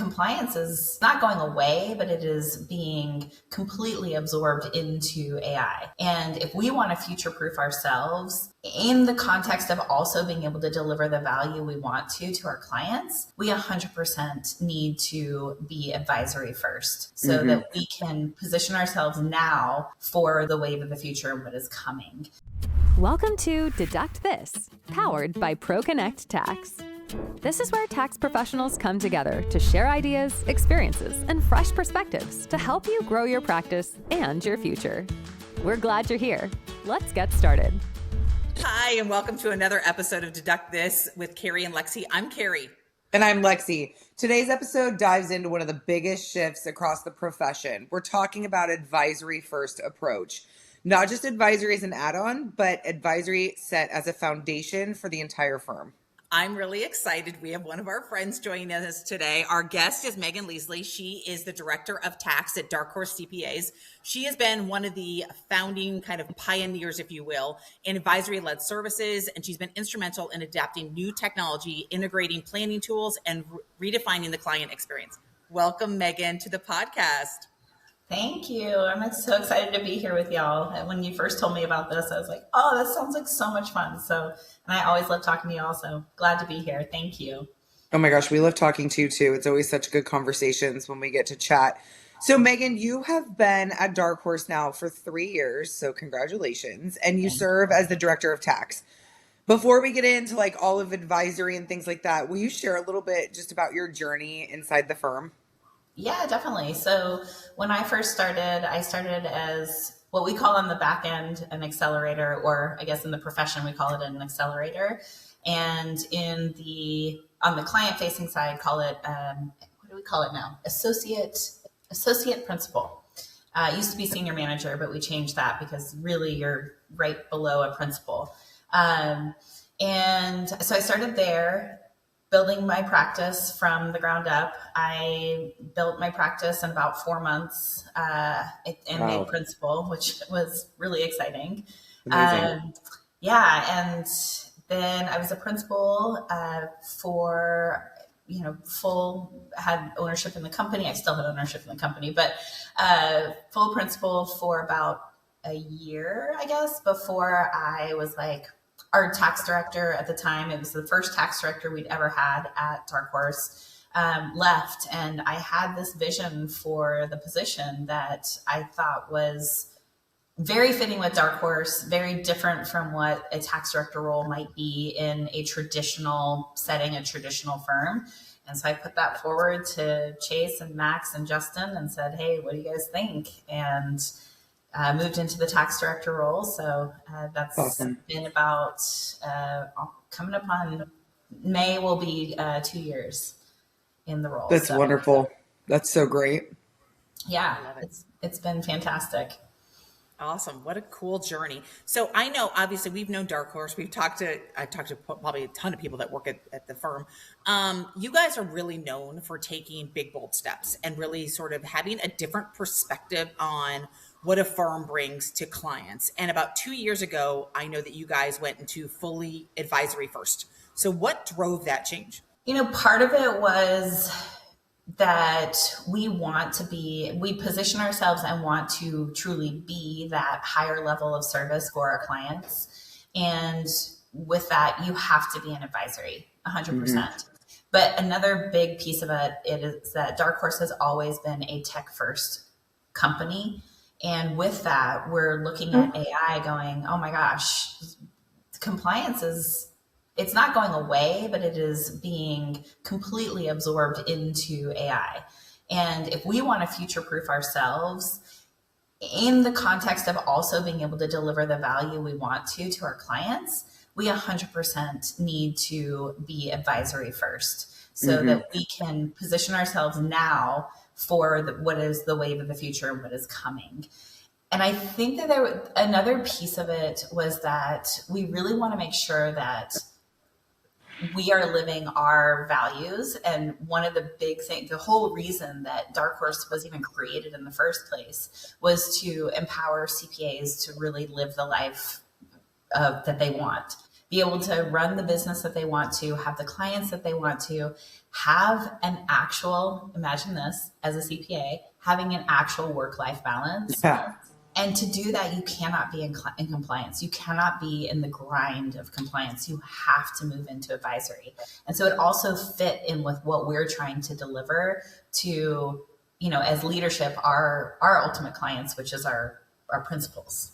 compliance is not going away, but it is being completely absorbed into AI. And if we want to future-proof ourselves in the context of also being able to deliver the value we want to our clients, we 100% need to be advisory first so that we can position ourselves now for the wave of the future and what is coming. Welcome to Deduct This, powered by ProConnect Tax. This is where tax professionals come together to share ideas, experiences, and fresh perspectives to help you grow your practice and your future. We're glad you're here. Let's get started. Hi, and welcome to another episode of Deduct This with Carrie and Lexi. I'm Carrie. And I'm Lexi. Today's episode dives into one of the biggest shifts across the profession. We're talking about advisory first approach. Not just advisory as an add-on, but advisory set as a foundation for the entire firm. I'm really excited. We have one of our friends joining us today. Our guest is Megan Leasley. She is the Director of Tax at Dark Horse CPAs. She has been one of the founding kind of pioneers, if you will, in advisory-led services, and she's been instrumental in adapting new technology, integrating planning tools, and redefining the client experience. Welcome, Megan, to the podcast. Thank you. I'm so excited to be here with y'all. And when you first told me about this, I was like, oh, that sounds like so much fun. And I always love talking to y'all. So glad to be here. Thank you. Oh my gosh, we love talking to you too. It's always such good conversations when we get to chat. So Megan, you have been at Dark Horse now for 3 years. So congratulations. And you serve as the Director of Tax. Before we get into like all of advisory and things like that, will you share a little bit just about your journey inside the firm? Yeah, definitely. So when I first started, I started as what we call on the back end an accelerator, or I guess in the profession we call it an accelerator. And on the client facing side, call it what do we call it now? Associate principal. It used to be senior manager, but we changed that because really you're right below a principal. And so I started there, building my practice from the ground up. I built my practice in about 4 months and made principal, which was really exciting. Amazing. And then I was a principal had ownership in the company. I still had ownership in the company, but full principal for about a year, I guess, before I was like, our tax director at the time, it was the first tax director we'd ever had at Dark Horse, left. And I had this vision for the position that I thought was very fitting with Dark Horse, very different from what a tax director role might be in a traditional setting, a traditional firm. And so I put that forward to Chase and Max and Justin and said, hey, what do you guys think? And moved into the tax director role. So that's awesome. Been about coming up on May will be 2 years in the role. That's wonderful. That's so great. Yeah, it's been fantastic. Awesome. What a cool journey. So I know, obviously, we've known Dark Horse. I talked to probably a ton of people that work at the firm. You guys are really known for taking big, bold steps and really sort of having a different perspective on what a firm brings to clients. And about 2 years ago, I know that you guys went into fully advisory first. So what drove that change? Part of it was that we position ourselves and want to truly be that higher level of service for our clients. And with that, you have to be an advisory, 100%. But another big piece of it is that Dark Horse has always been a tech first company. And with that, we're looking at AI going, oh my gosh, compliance it's not going away, but it is being completely absorbed into AI. And if we want to future-proof ourselves in the context of also being able to deliver the value we want to our clients, we 100% need to be advisory first so that we can position ourselves now for what is the wave of the future and what is coming. And I think that another piece of it was that we really want to make sure that we are living our values. And one of the big things, the whole reason that Dark Horse was even created in the first place was to empower CPAs to really live the life that they want. be able to run the business that they want to, have the clients that they want to, have an actual, imagine this as a CPA, having an actual work-life balance. Yeah. And to do that, you cannot be in compliance. You cannot be in the grind of compliance. You have to move into advisory. And so it also fit in with what we're trying to deliver to, as leadership, our ultimate clients, which is our principals.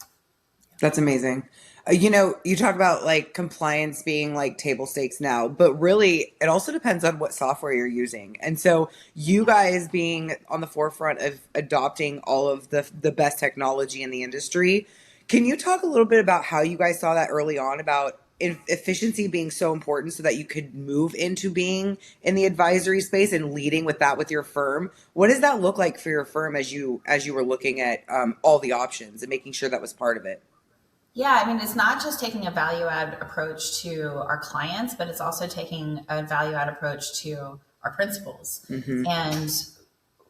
That's amazing. You talk about like compliance being like table stakes now, but really it also depends on what software you're using. And so you guys being on the forefront of adopting all of the best technology in the industry, can you talk a little bit about how you guys saw that early on about efficiency being so important so that you could move into being in the advisory space and leading with that with your firm? What does that look like for your firm as you were looking at all the options and making sure that was part of it? Yeah, I mean, it's not just taking a value add approach to our clients, but it's also taking a value add approach to our principals. Mm-hmm. And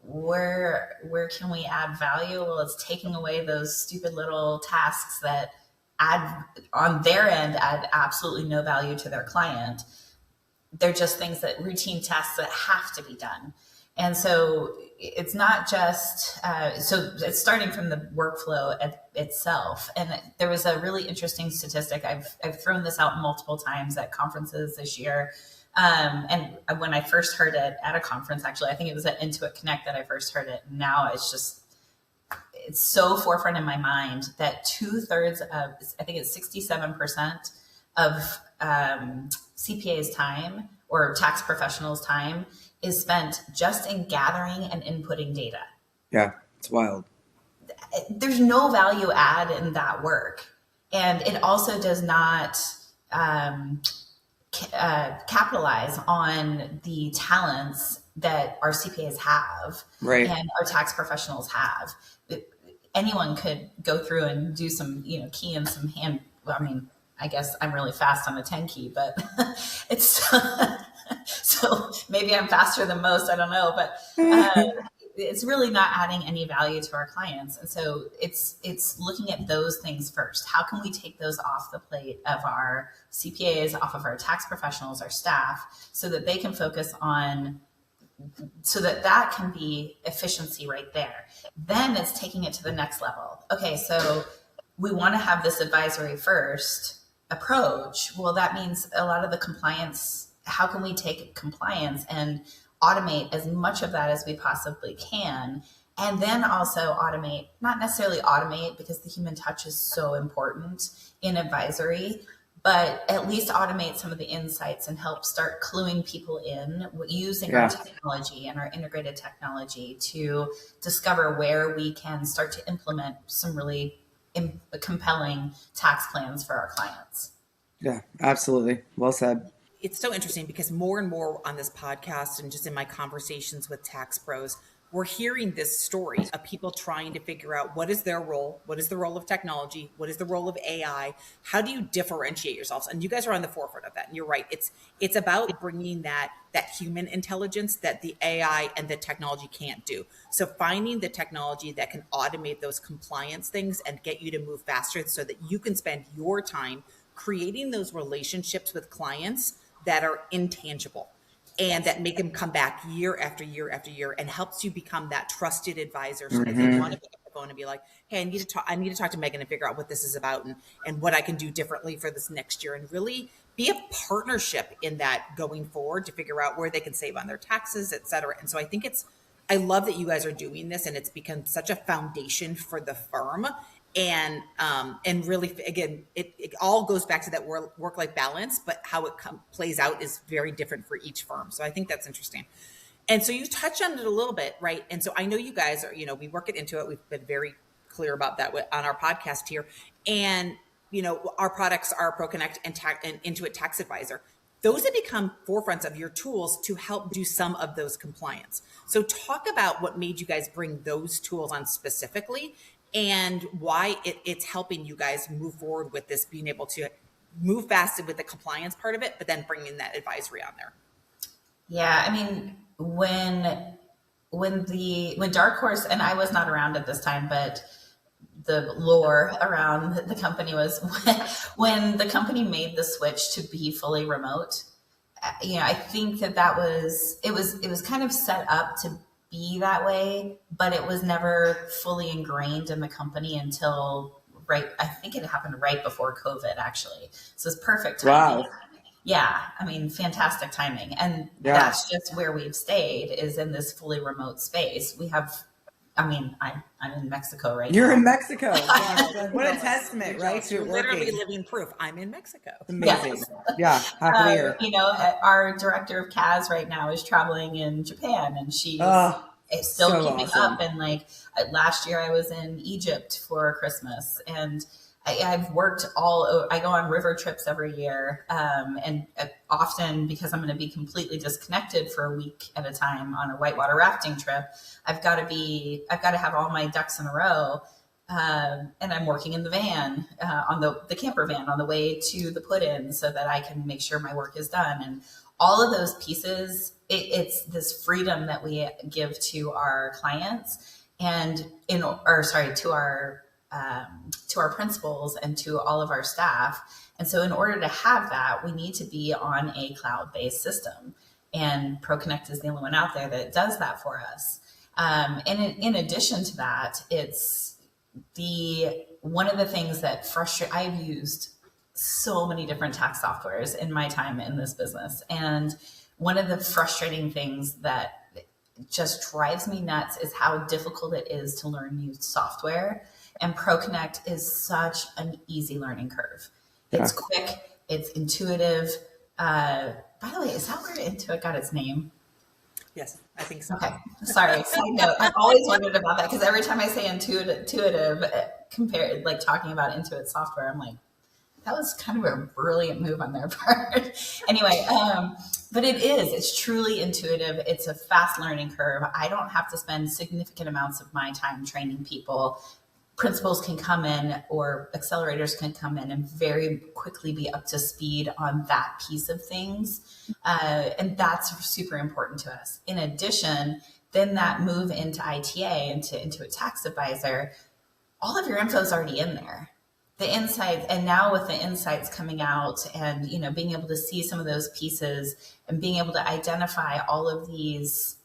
where can we add value? Well, it's taking away those stupid little tasks that add on their end add absolutely no value to their client. They're just things routine tasks that have to be done. And so it's not just, so it's starting from the workflow itself. And there was a really interesting statistic. I've thrown this out multiple times at conferences this year. And when I first heard it at a conference, actually, I think it was at Intuit Connect that I first heard it. Now it's so forefront in my mind that 2/3 of, I think it's 67% of CPA's time or tax professionals' time is spent just in gathering and inputting data. Yeah, it's wild. There's no value add in that work. And it also does not capitalize on the talents that our CPAs have, right, and our tax professionals have. Anyone could go through and do some, key in some hand. Well, I mean, I guess I'm really fast on a 10 key, but it's so maybe I'm faster than most. I don't know, but it's really not adding any value to our clients. And so it's looking at those things first. How can we take those off the plate of our CPAs, off of our tax professionals, our staff, so that they can focus on, so that can be efficiency right there. Then it's taking it to the next level. Okay, so we want to have this advisory first approach. Well, that means a lot of the compliance, how can we take compliance and automate as much of that as we possibly can? And then also automate, not necessarily automate because the human touch is so important in advisory, but at least automate some of the insights and help start cluing people in using our technology and our integrated technology to discover where we can start to implement some really compelling tax plans for our clients. Yeah, absolutely. Well said. It's so interesting because more and more on this podcast and just in my conversations with tax pros, we're hearing this story of people trying to figure out what is their role, what is the role of technology, what is the role of AI, how do you differentiate yourselves? And you guys are on the forefront of that. And you're right. It's about bringing that human intelligence that the AI and the technology can't do. So finding the technology that can automate those compliance things and get you to move faster so that you can spend your time creating those relationships with clients that are intangible and that make them come back year after year after year and helps you become that trusted advisor. So that they want to pick up the phone and be like, hey, I need to talk to Megan and figure out what this is about and what I can do differently for this next year, and really be a partnership in that going forward to figure out where they can save on their taxes, et cetera. And so I think I love that you guys are doing this, and it's become such a foundation for the firm. And really, again, it all goes back to that work-life balance, but how it plays out is very different for each firm. So I think that's interesting. And so you touched on it a little bit, right? And so I know you guys are, we work at Intuit. We've been very clear about that on our podcast here. And, our products are ProConnect and Intuit Tax Advisor. Those have become forefronts of your tools to help do some of those compliance. So talk about what made you guys bring those tools on specifically, and why it's helping you guys move forward with this, being able to move fast with the compliance part of it, but then bringing that advisory on there. Yeah, I mean, when Dark Horse, and I was not around at this time, but the lore around the company was when the company made the switch to be fully remote. I think that it was kind of set up to be that way, but it was never fully ingrained in the company until I think it happened right before COVID, actually. So it's perfect timing. Wow. Yeah, I mean, fantastic timing. And that's just where we've stayed, is in this fully remote space. We have, I mean, I'm in Mexico right now. You're in Mexico. Wow. What a testament, right? To You're it literally working. living proof. I'm in Mexico. Amazing. Yes. Yeah, happy to hear. Our director of CAS right now is traveling in Japan, and she's still so keeping awesome. up. And like last year, I was in Egypt for Christmas, and I've worked I go on river trips every year, and often, because I'm going to be completely disconnected for a week at a time on a whitewater rafting trip, I've got to have all my ducks in a row. And I'm working in the van, on the camper van on the way to the put-in, so that I can make sure my work is done. And all of those pieces, it's this freedom that we give to our clients and to our principals and to all of our staff. And so in order to have that, we need to be on a cloud-based system. And ProConnect is the only one out there that does that for us. And in addition to that, it's one of the things that I've used so many different tax softwares in my time in this business. And one of the frustrating things that just drives me nuts is how difficult it is to learn new software. And ProConnect is such an easy learning curve. It's quick, it's intuitive. By the way, is that where Intuit got its name? Yes, I think so. Okay, sorry. Side note, I've always wondered about that, because every time I say intuitive, compared, like talking about Intuit software, I'm like, that was kind of a brilliant move on their part. Anyway, but it's truly intuitive. It's a fast learning curve. I don't have to spend significant amounts of my time training people. Principals can come in, or accelerators can come in and very quickly be up to speed on that piece of things. And that's super important to us. In addition, then that move into ITA, into a tax advisor, all of your info is already in there. The insights, and now with the insights coming out, and being able to see some of those pieces and being able to identify all of these,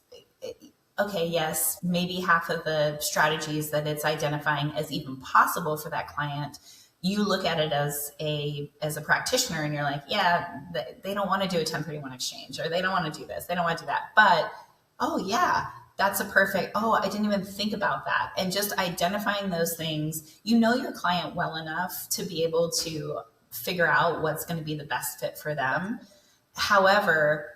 okay, yes, maybe half of the strategies that it's identifying as even possible for that client, you look at it as a practitioner, and you're like, yeah, they don't want to do a 1031 exchange, or they don't want to do this, they don't want to do that. But, oh yeah, that's I didn't even think about that. And just identifying those things, your client well enough to be able to figure out what's going to be the best fit for them. However,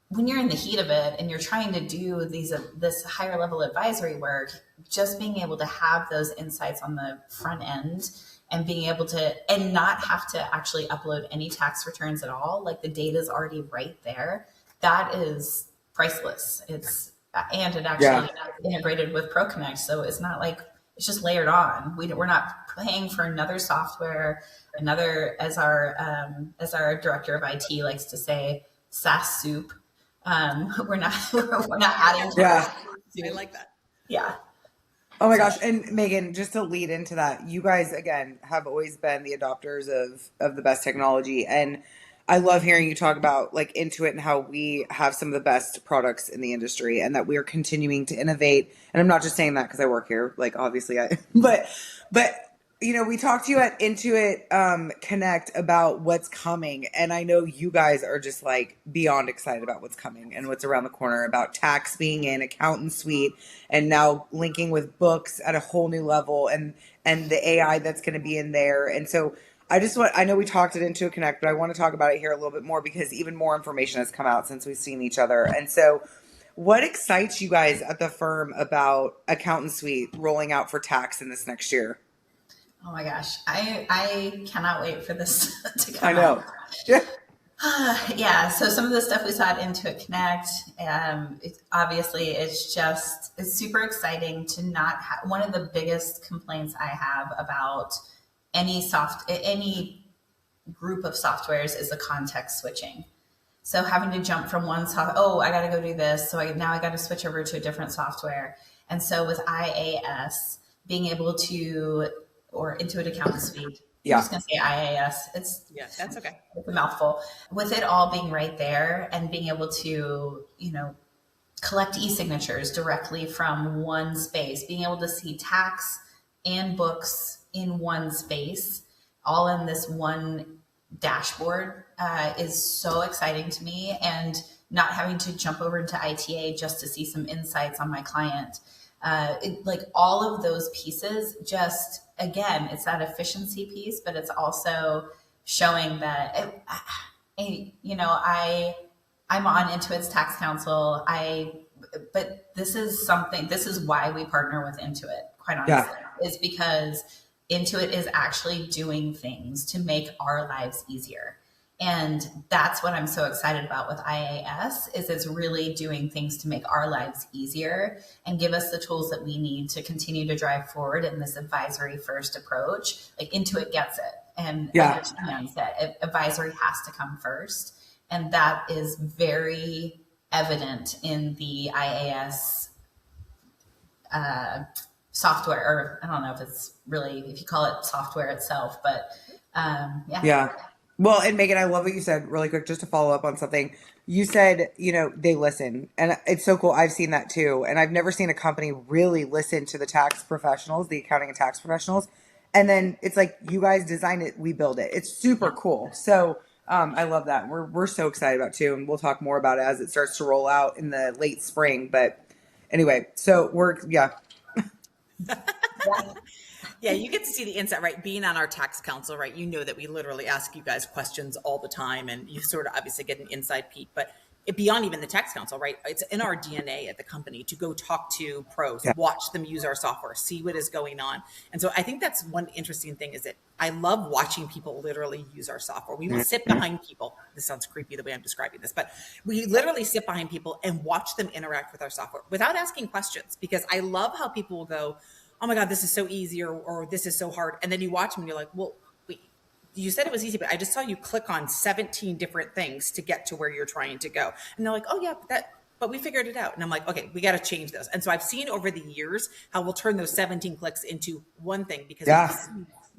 when you're in the heat of it and you're trying to do this higher level advisory work, just being able to have those insights on the front end and being able to, and not have to actually upload any tax returns at all, like the data is already right there, that is priceless. And it actually integrated with ProConnect, so it's not like it's just layered on. We're not paying for another software, as our director of IT likes to say, SaaS soup. We're not adding to Yeah. I like that. Yeah. Oh my gosh. And Megan, just to lead into that, you guys, again, have always been the adopters of the best technology. And I love hearing you talk about like Intuit and how we have some of the best products in the industry, and that we are continuing to innovate. And I'm not just saying that because I work here, like obviously but we talked to you at Intuit Connect about what's coming. And I know you guys are just like beyond excited about what's coming and what's around the corner, about tax being in Accountant Suite, and now linking with books at a whole new level, and the AI that's going to be in there. And so I know we talked it Intuit Connect, but I want to talk about it here a little bit more, because even more information has come out since we've seen each other. And so what excites you guys at the firm about Accountant Suite rolling out for tax in this next year? Oh my gosh. I cannot wait for this to come I know. out. Yeah. Yeah. So some of the stuff we saw at Intuit Connect, obviously it's super exciting to not have. One of the biggest complaints I have about any group of softwares is the context switching. So having to jump from one I got to go do this. So now I got to switch over to a different software. And so with IAS, being able to, or Intuit Accountant Suite. Yeah. I'm just going to say IAS. Yeah, that's okay. It's a mouthful. With it all being right there and being able to, collect e-signatures directly from one space, being able to see tax and books in one space, all in this one dashboard, is so exciting to me. And not having to jump over into ITA just to see some insights on my client. Like all of those pieces, just again, it's that efficiency piece, but it's also showing that, I'm on Intuit's tax council. But this is why we partner with Intuit, quite honestly, is because Intuit is actually doing things to make our lives easier. And that's what I'm so excited about with IAS, is it's really doing things to make our lives easier and give us the tools that we need to continue to drive forward in this advisory first approach. Like Intuit gets it and understands that advisory has to come first. And that is very evident in the IAS software, or I don't know if you call it software itself, but Yeah. Well, and Megan, I love what you said really quick, just to follow up on something. You said, they listen, and it's so cool. I've seen that too. And I've never seen a company really listen to the tax professionals, the accounting and tax professionals. And then it's like, you guys design it, we build it. It's super cool. So I love that. We're so excited about it too. And we'll talk more about it as it starts to roll out in the late spring. But anyway, so Yeah, you get to see the insight, right? Being on our tax council, right? You know that we literally ask you guys questions all the time, and you sort of obviously get an inside peek. But beyond even the tax council, right? It's in our DNA at the company to go talk to pros, watch them use our software, see what is going on. And so I think that's one interesting thing, is that I love watching people literally use our software. We will sit behind people. This sounds creepy the way I'm describing this, but we literally sit behind people and watch them interact with our software without asking questions, because I love how people will go, oh my God, this is so easy, or this is so hard. And then you watch them and you're like, well, wait, you said it was easy, but I just saw you click on 17 different things to get to where you're trying to go. And they're like, oh yeah, but we figured it out. And I'm like, okay, we got to change those. And so I've seen over the years how we'll turn those 17 clicks into one thing, because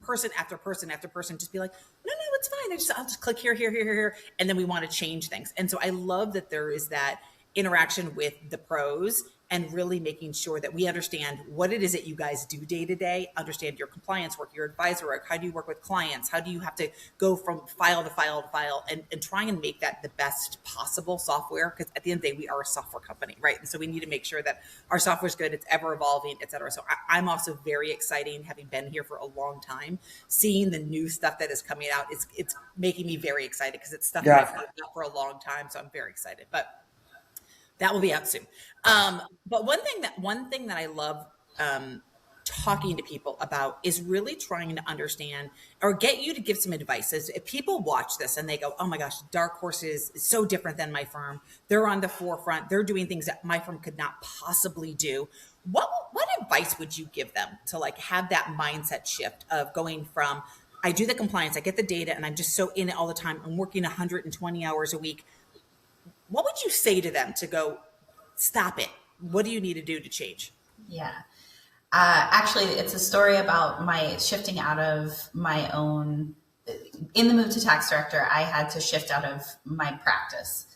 person after person after person just be like, no, it's fine. I'll just click here. And then we want to change things. And so I love that there is that interaction with the pros, and really making sure that we understand what it is that you guys do day to day, understand your compliance work, your advisor work, how do you work with clients, how do you have to go from file to file to file, and try and make that the best possible software, because at the end of the day, we are a software company, right? And so we need to make sure that our software is good, it's ever evolving, et cetera. So I'm also very excited, having been here for a long time, seeing the new stuff that is coming out. It's making me very excited, because it's stuff that I've heard about for a long time. So I'm very excited. But that will be out soon. But one thing that I love talking to people about is really trying to understand, or get you to give some advice. As if people watch this and they go, oh my gosh, Dark Horse is so different than my firm. They're on the forefront. They're doing things that my firm could not possibly do. What advice would you give them to like have that mindset shift of going from, I do the compliance, I get the data, and I'm just so in it all the time. I'm working 120 hours a week. What would you say to them to go, stop it? What do you need to do to change? Yeah. Actually, it's a story about my shifting out of my own, in the move to tax director, I had to shift out of my practice,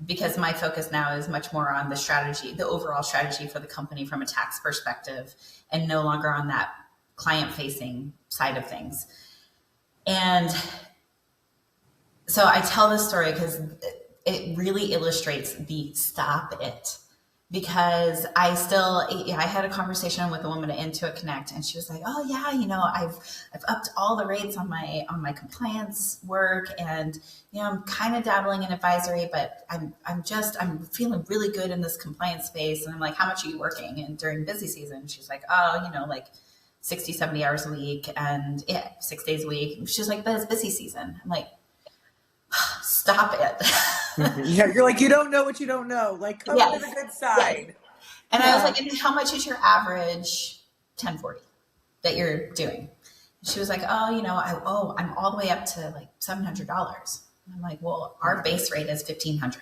because my focus now is much more on the strategy, the overall strategy for the company from a tax perspective, and no longer on that client facing side of things. And so I tell this story because it really illustrates the stop it. Because I had a conversation with a woman at Intuit Connect, and she was like, oh yeah, I've upped all the rates on my compliance work, and I'm kind of dabbling in advisory, but I'm feeling really good in this compliance space. And I'm like, how much are you working? And during busy season, she's like, oh, like 60, 70 hours a week, and 6 days a week. She's like, but it's busy season. I'm like, stop it. Yeah, you're like, you don't know what you don't know. Like, come to the good side. Yes. And I was like, and how much is your average 1040 that you're doing? And she was like, oh, I'm all the way up to like $700. And I'm like, well, our base rate is $1,500.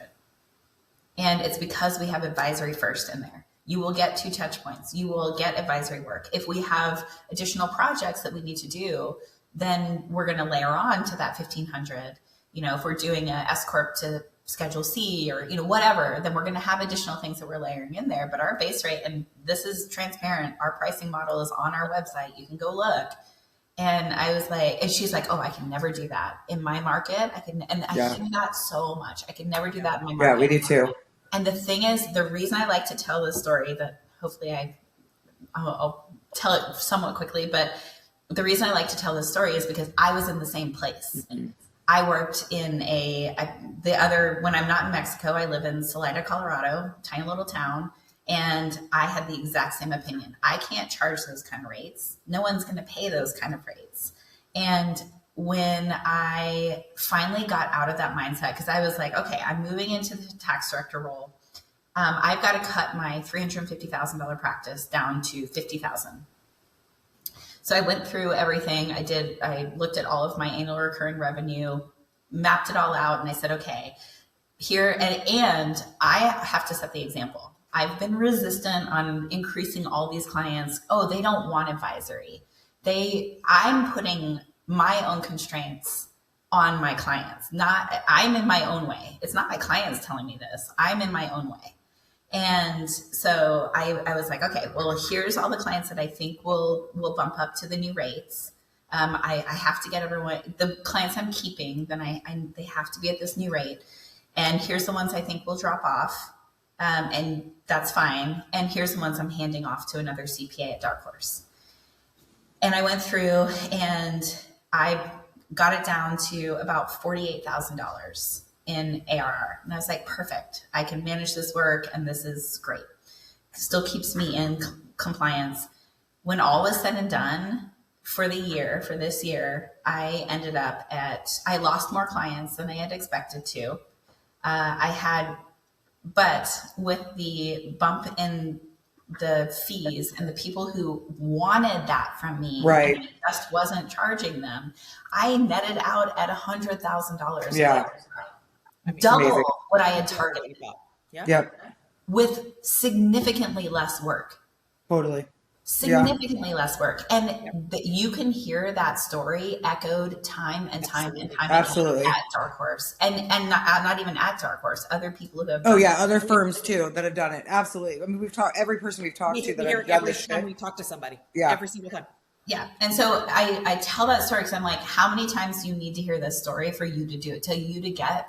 And it's because we have advisory first in there. you will get 2 touch points. You will get advisory work. If we have additional projects that we need to do, then we're going to layer on to that 1,500. If we're doing a S Corp to Schedule C or, whatever, then we're going to have additional things that we're layering in there. But our base rate, and this is transparent, our pricing model is on our website. You can go look. And I was like, and she's like, oh, I can never do that in my market. I hear that so much. I can never do that in my market. Yeah, we do too. And the thing is, the reason I like to tell this story, that hopefully I'll tell it somewhat quickly, but the reason I like to tell this story is because I was in the same place. Mm-hmm. I worked in when I'm not in Mexico, I live in Salida, Colorado, tiny little town. And I had the exact same opinion. I can't charge those kind of rates. No one's going to pay those kind of rates. And when I finally got out of that mindset, because I was like, okay, I'm moving into the tax director role. I've got to cut my $350,000 practice down to $50,000. So I went through everything. I looked at all of my annual recurring revenue, mapped it all out, and I said, okay, here, and I have to set the example. I've been resistant on increasing all these clients. Oh, they don't want advisory. I'm putting my own constraints on my clients. I'm in my own way. It's not my clients telling me this. I'm in my own way. And so I was like, okay, well, here's all the clients that I think will bump up to the new rates. I have to get everyone, the clients I'm keeping, then they have to be at this new rate. And here's the ones I think will drop off. And that's fine. And here's the ones I'm handing off to another CPA at Dark Horse. And I went through and I got it down to about $48,000 in ARR. And I was like, perfect. I can manage this work and this is great. Still keeps me in compliance. When all was said and done for this year, I ended up I lost more clients than I had expected to. But with the bump in the fees and the people who wanted that from me, right, and I just wasn't charging them, I netted out at $100,000. Yeah. Double amazing. What I had targeted. Yep. With significantly less work. Totally. Significantly less work. And you can hear that story echoed time and time and time Absolutely. again at Dark Horse. And not even at Dark Horse, other people who have other firms too that have done it. Absolutely. I mean, we've talked, every person we've talked to that have done this shit. Every time we talk to somebody. Yeah. Every single time. Yeah. And so I tell that story because I'm like, how many times do you need to hear this story for you to do it,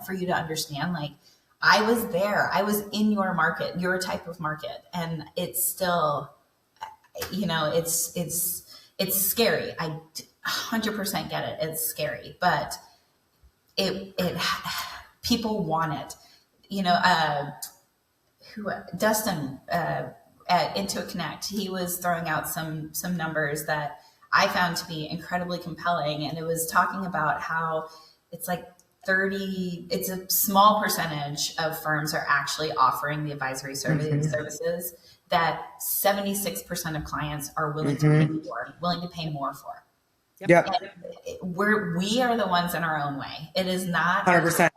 for you to understand? Like, I was there. I was in your market, your type of market. And it's still, it's scary. I 100% get it. It's scary, but it people want it. Dustin at Intuit Connect, he was throwing out some numbers that I found to be incredibly compelling, and it was talking about how it's like it's a small percentage of firms are actually offering the advisory services that 76% of clients are willing to pay more for. Yep. We are the ones in our own way. It is not 100%.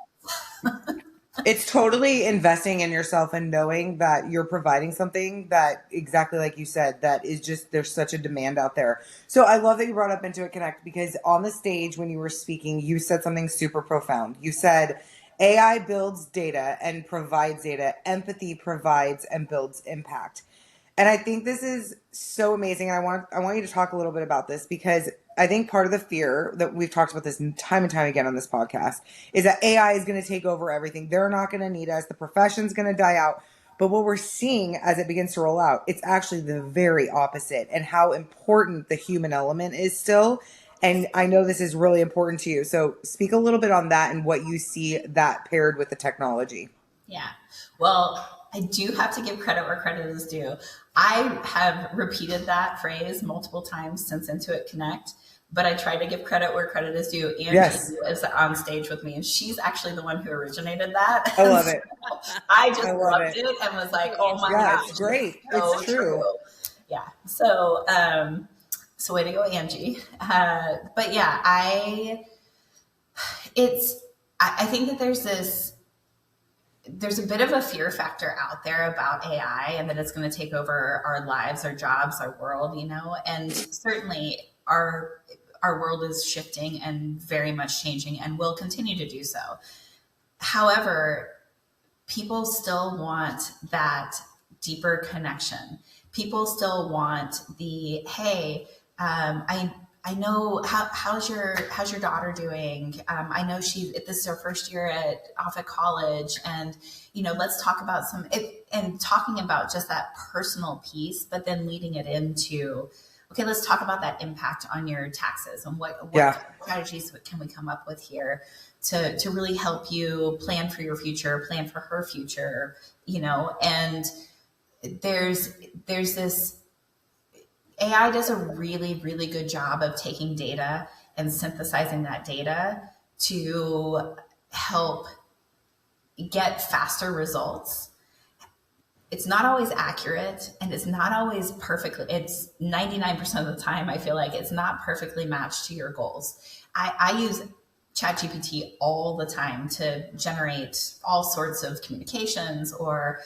It's totally investing in yourself and knowing that you're providing something that, exactly like you said, that is just, there's such a demand out there. So I love that you brought up Intuit Connect, because on the stage when you were speaking, you said something super profound. You said, AI builds data and provides data. Empathy provides and builds impact. And I think this is so amazing. And I want you to talk a little bit about this, because I think part of the fear that we've talked about this time and time again on this podcast is that AI is going to take over everything. They're not going to need us. The profession's going to die out. But what we're seeing as it begins to roll out, it's actually the very opposite, and how important the human element is still. And I know this is really important to you. So speak a little bit on that and what you see that paired with the technology. Yeah. Well, I do have to give credit where credit is due. I have repeated that phrase multiple times since Intuit Connect, but I try to give credit where credit is due. Angie is on stage with me, and she's actually the one who originated that. I love it. I just loved it and was like, oh my gosh. It's great. So it's true. Yeah. So, so way to go, Angie. But yeah, I think that there's there's a bit of a fear factor out there about AI and that it's going to take over our lives, our jobs, our world, and certainly our world is shifting and very much changing and will continue to do so. However, people still want that deeper connection. People still want the, hey, I know how's your daughter doing? I know this is her first year off at college, and let's talk about and talking about just that personal piece, but then leading it into, okay, let's talk about that impact on your taxes and what strategies can we come up with here to really help you plan for your future, plan for her future, and there's this. AI does a really, really good job of taking data and synthesizing that data to help get faster results. It's not always accurate and it's not always perfectly, it's 99% of the time, I feel like it's not perfectly matched to your goals. I use ChatGPT all the time to generate all sorts of communications, or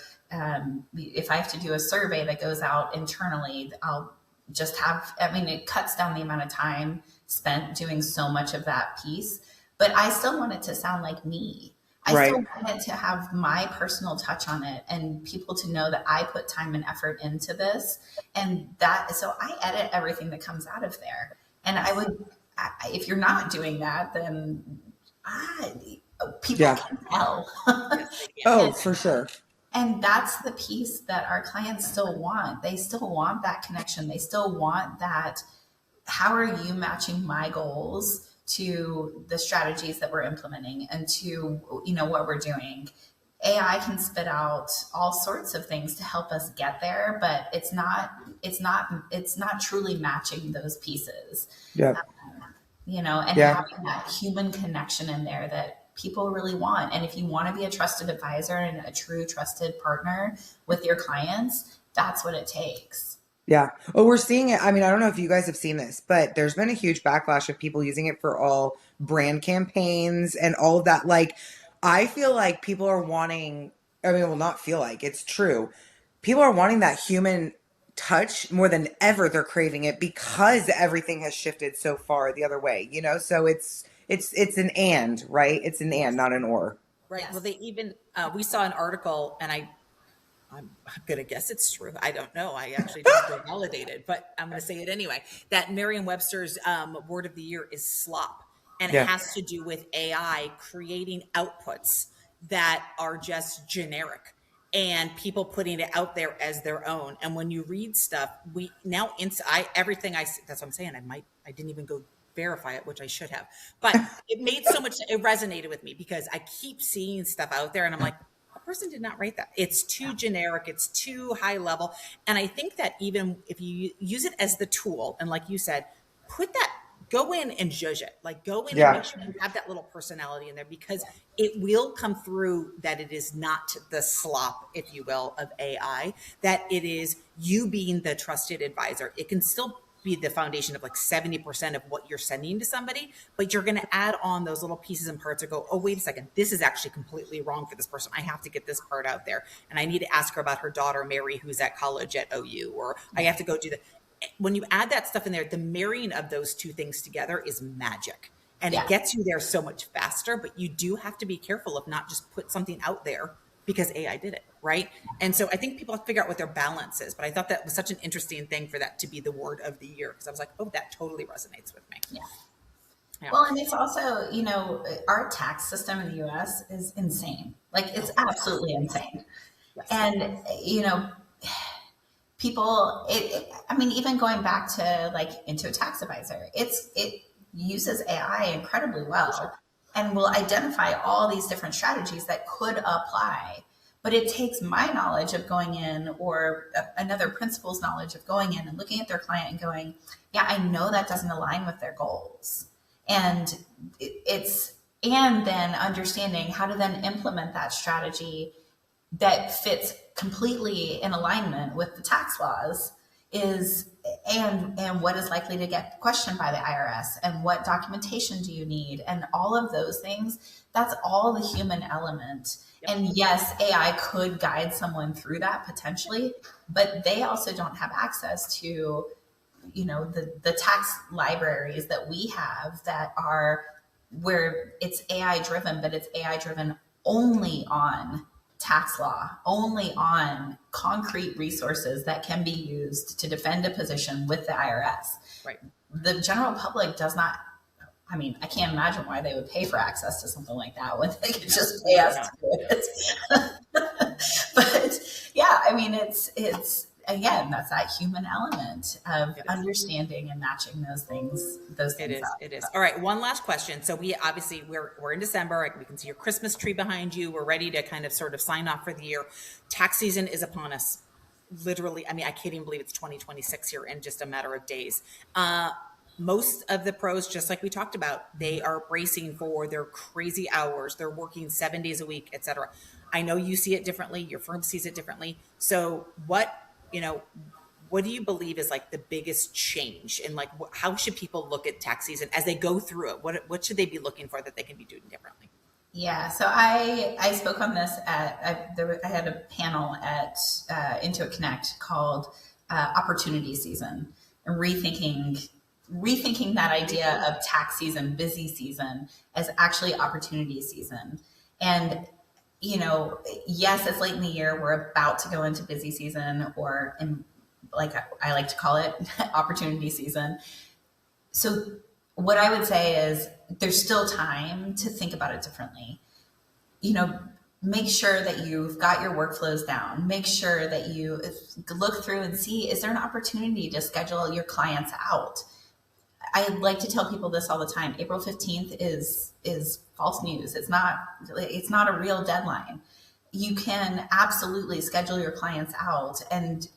if I have to do a survey that goes out internally, I'll just it cuts down the amount of time spent doing so much of that piece, but I still want it to sound like me. I still want it to have my personal touch on it and people to know that I put time and effort into this. So I edit everything that comes out of there. And if you're not doing that, then people can tell. For sure. And that's the piece that our clients still want. They still want that connection. They still want that. How are you matching my goals to the strategies that we're implementing and to, what we're doing? AI can spit out all sorts of things to help us get there, but it's not truly matching those pieces. Yeah. Having that human connection in there that people really want. And if you want to be a trusted advisor and a true trusted partner with your clients, that's what it takes. Yeah. Oh, we're seeing it. I mean, I don't know if you guys have seen this, but there's been a huge backlash of people using it for all brand campaigns and all of that. Like, I feel like people are wanting, not feel like, it's true. People are wanting that human touch more than ever. They're craving it because everything has shifted so far the other way, so it's an and, right? It's an and, not an or. Right. Yes. Well, they even, we saw an article, and I'm going to guess it's true. I don't know. I actually didn't go validate it, but I'm going to say it anyway, that Merriam-Webster's word of the year is slop. And it has to do with AI creating outputs that are just generic and people putting it out there as their own. And when you read stuff, everything that's what I'm saying. I didn't even go verify it, which I should have, but it made so much, it resonated with me because I keep seeing stuff out there and I'm like, a person did not write that. It's too generic. It's too high level. And I think that even if you use it as the tool, and like you said, go in and judge it, like go in and make sure you have that little personality in there, because it will come through that it is not the slop, if you will, of AI, that it is you being the trusted advisor. It can still be the foundation of like 70% of what you're sending to somebody, but you're going to add on those little pieces and parts that go, oh, wait a second, this is actually completely wrong for this person. I have to get this part out there. And I need to ask her about her daughter, Mary, who's at college at OU, or I have to go do when you add that stuff in there, the marrying of those two things together is magic. And it gets you there so much faster, but you do have to be careful of not just put something out there because AI did it, right? And so I think people have to figure out what their balance is. But I thought that was such an interesting thing for that to be the word of the year, because I was like, oh, that totally resonates with me. Yeah. Well, and it's also, our tax system in the US is insane. Like, it's absolutely insane. Yes. And, people, even going back to like Intuit Tax Advisor, it uses AI incredibly well and will identify all these different strategies that could apply. But it takes my knowledge of going in, or another principal's knowledge of going in and looking at their client and going, yeah, I know that doesn't align with their goals. And and then understanding how to then implement that strategy that fits completely in alignment with the tax laws and what is likely to get questioned by the IRS, and what documentation do you need, and all of those things. That's all the human element. And yes, AI could guide someone through that potentially, but they also don't have access to, the tax libraries that we have that are where it's AI driven, but it's AI driven only on tax law, only on concrete resources that can be used to defend a position with the IRS. Right. The general public does not. I can't imagine why they would pay for access to something like that when they could just pay us to do it. But yeah, it's again, that's that human element of understanding and matching those things. It is. All right. One last question. So we're in December. We can see your Christmas tree behind you. We're ready to kind of sort of sign off for the year. Tax season is upon us. Literally. I can't even believe it's 2026 here in just a matter of days. Most of the pros, just like we talked about, they are bracing for their crazy hours. They're working 7 days a week, et cetera. I know you see it differently. Your firm sees it differently. So what do you believe is like the biggest change in like, how should people look at tax season as they go through it? What should they be looking for that they can be doing differently? Yeah, so I spoke on this I had a panel at Intuit Connect called Opportunity Season, and rethinking that idea of tax season, busy season, as actually opportunity season. And, yes, it's late in the year. We're about to go into busy season, or like I like to call it, opportunity season. So what I would say is there's still time to think about it differently. Make sure that you've got your workflows down. Make sure that you look through and see, is there an opportunity to schedule your clients out? I like to tell people this all the time. April 15th is false news. It's not a real deadline. You can absolutely schedule your clients out and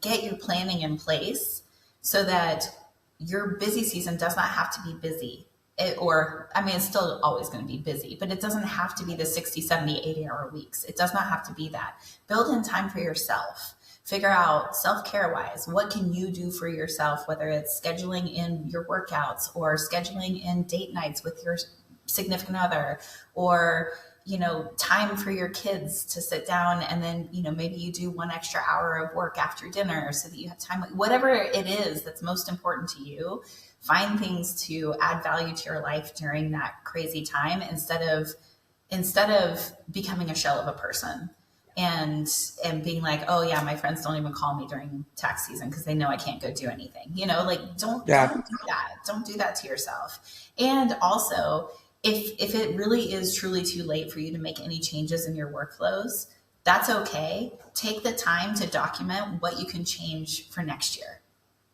get your planning in place so that your busy season does not have to be busy. It's still always going to be busy, but it doesn't have to be the 60, 70, 80-hour weeks. It does not have to be that. Build in time for yourself. Figure out self-care wise, what can you do for yourself, whether it's scheduling in your workouts or scheduling in date nights with your significant other, or, time for your kids to sit down and then, maybe you do one extra hour of work after dinner so that you have time, whatever it is that's most important to you. Find things to add value to your life during that crazy time instead of becoming a shell of a person. And being like, oh yeah, my friends don't even call me during tax season because they know I can't go do anything. Don't do that. Don't do that to yourself. And also, if it really is truly too late for you to make any changes in your workflows, that's okay. Take the time to document what you can change for next year.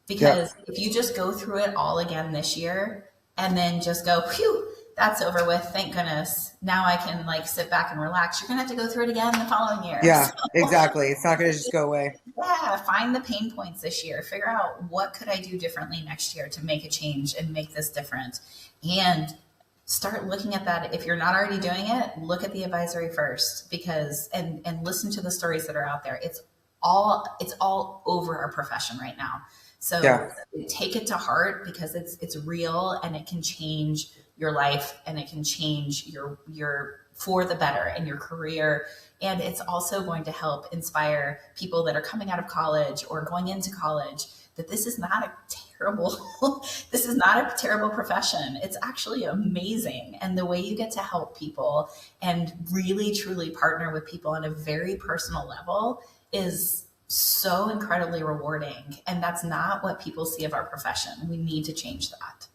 Because if you just go through it all again this year and then just go, phew, that's over with. Thank goodness. Now I can sit back and relax. You're going to have to go through it again the following year. Yeah, exactly. It's not going to just go away. Yeah. Find the pain points this year. Figure out what could I do differently next year to make a change and make this different. And start looking at that. If you're not already doing it, look at the advisory first and listen to the stories that are out there. It's all over our profession right now. So take it to heart because it's real and it can change your life and it can change your for the better in your career. And it's also going to help inspire people that are coming out of college or going into college that this is not a terrible profession. It's actually amazing. And the way you get to help people and really truly partner with people on a very personal level is so incredibly rewarding. And that's not what people see of our profession. We need to change that.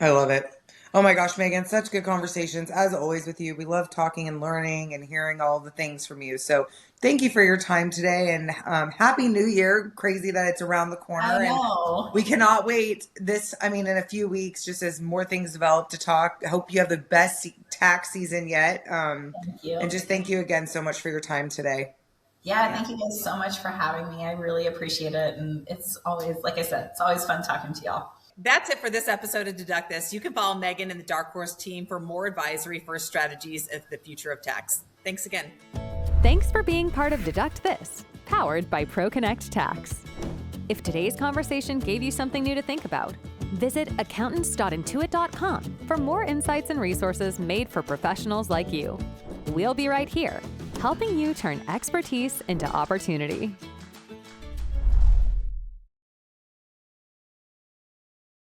I love it. Oh my gosh, Megan, such good conversations as always with you. We love talking and learning and hearing all the things from you. So thank you for your time today and Happy New Year. Crazy that it's around the corner. I know. And we cannot wait in a few weeks, just as more things develop to talk. I hope you have the best tax season yet. Thank you. And just thank you again so much for your time today. Yeah, thank you guys so much for having me. I really appreciate it. And it's always, like I said, it's always fun talking to y'all. That's it for this episode of Deduct This. You can follow Megan and the Dark Horse team for more advisory for strategies of the future of tax. Thanks again. Thanks for being part of Deduct This, powered by ProConnect Tax. If today's conversation gave you something new to think about, visit accountants.intuit.com for more insights and resources made for professionals like you. We'll be right here helping you turn expertise into opportunity.